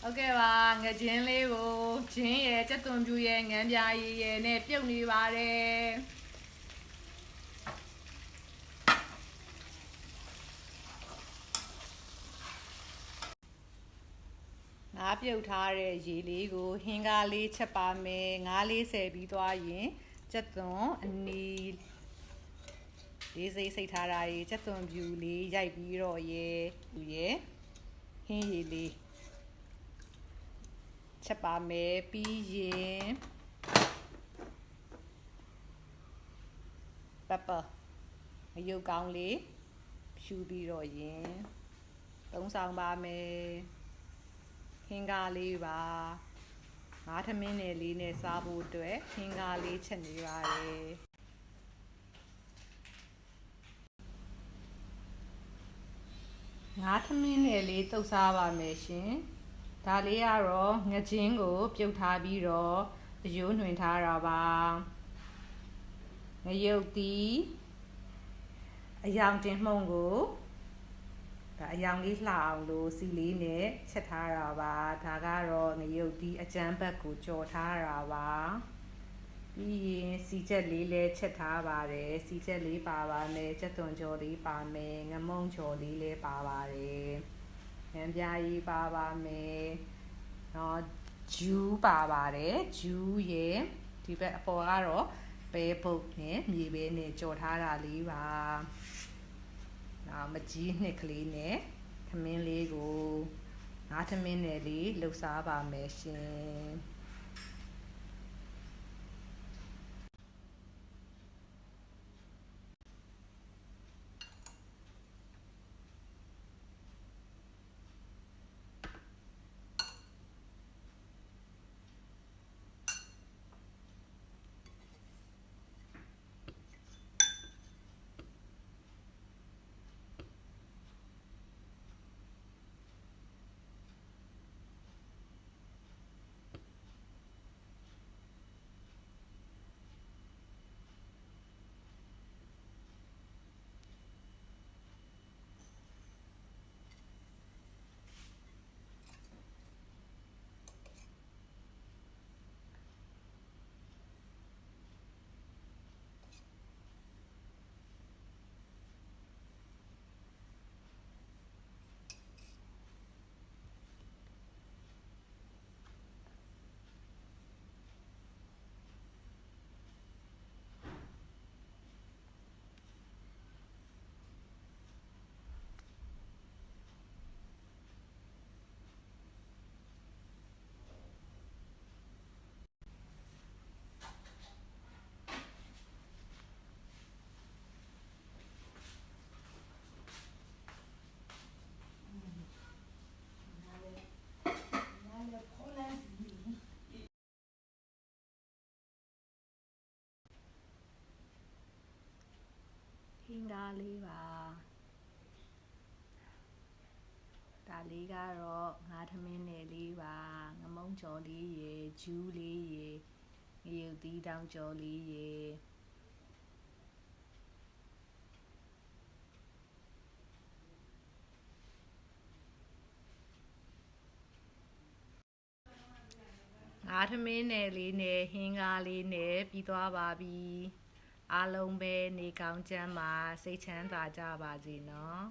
Ok bà, nghe chiến lý bố, chiến ye, chắc tuần chú ye, nghe bia ye, nè, biểu ní bà đê. Ngã biểu thá rê, dì lý gô, hình gà lý chấp bà mê, ngã lý xe bí tòa yin, chắc tuần, anh ní, lý dây xây thá ra ye, chắc tuần biểu lý, dạy bí rô ye, hình ye lý. ချက်ပါမယ်ပြီးရင် pepper ငရုတ်ကောင်းလေးဖြူပြီးတော့ရင်သုံးဆောင်ပါမယ်ဟင်းကားလေးပါငါးထမင်းနယ်လေးနဲ့စားဖို့အတွက်ဟင်းကားလေးချက်နေပါတယ်ငါးထမင်းနယ်လေးတုပ်စားပါမယ်ရှင်ဒါလေးကတော့ငကြင်းကိုပြုတ်ထားပြီးတော့အယိုးနှွင်ထားတာပါငရုတ်သီးအယောင်တင်မှုန့်ကိုဒါအယောင်လေးလှအောင်လို့စီလေးနဲ့ချက်ထားတာပါဒါကတော့ငရုတ်သီးအကျန်းဘက်ကိုကြော်ထားတာပါပြီးရင်စီချက်လေးလည်းချက်ထားပါတယ်စီချက်လေးပါပါမယ်ကြက်သွန်ကြော်လေးပါမယ်ငမုံကြော်လေးလည်းပါပါတယ်ငန်းပြားကြီးပါပါမယ်နော်ဂျူးပါပါတယ်ဂျူးရဲ့ဒီဘက်အပေါ်ကတော့ပဲပုတ်နဲ့မြေပဲနဲ့ကြော်ထားတာလေးပါနောက်မကြီးနှစ်ကလေးနဲ့ထမင်းလေးကိုငါးထမင်းနယ်လေးလှုပ်စားပါမယ်ရှင်ဟင်းကားလေးပါဒါလေးကတော့ငါးထမင်းနယ်လေးပါငမုံကြော်လေးရယ်ဂျူးလေးရယ်ငရုတ်သီးတောင်ကြော်လေးရယ်ငါးထမင်းနယ်လေးနဲ့ဟင်းကားလေးနဲ့ပြီးသွားပါပြီအားလုံးပဲနေကောင်းချမ်းပါစိတ်ချမ်းသာကြပါစေနော်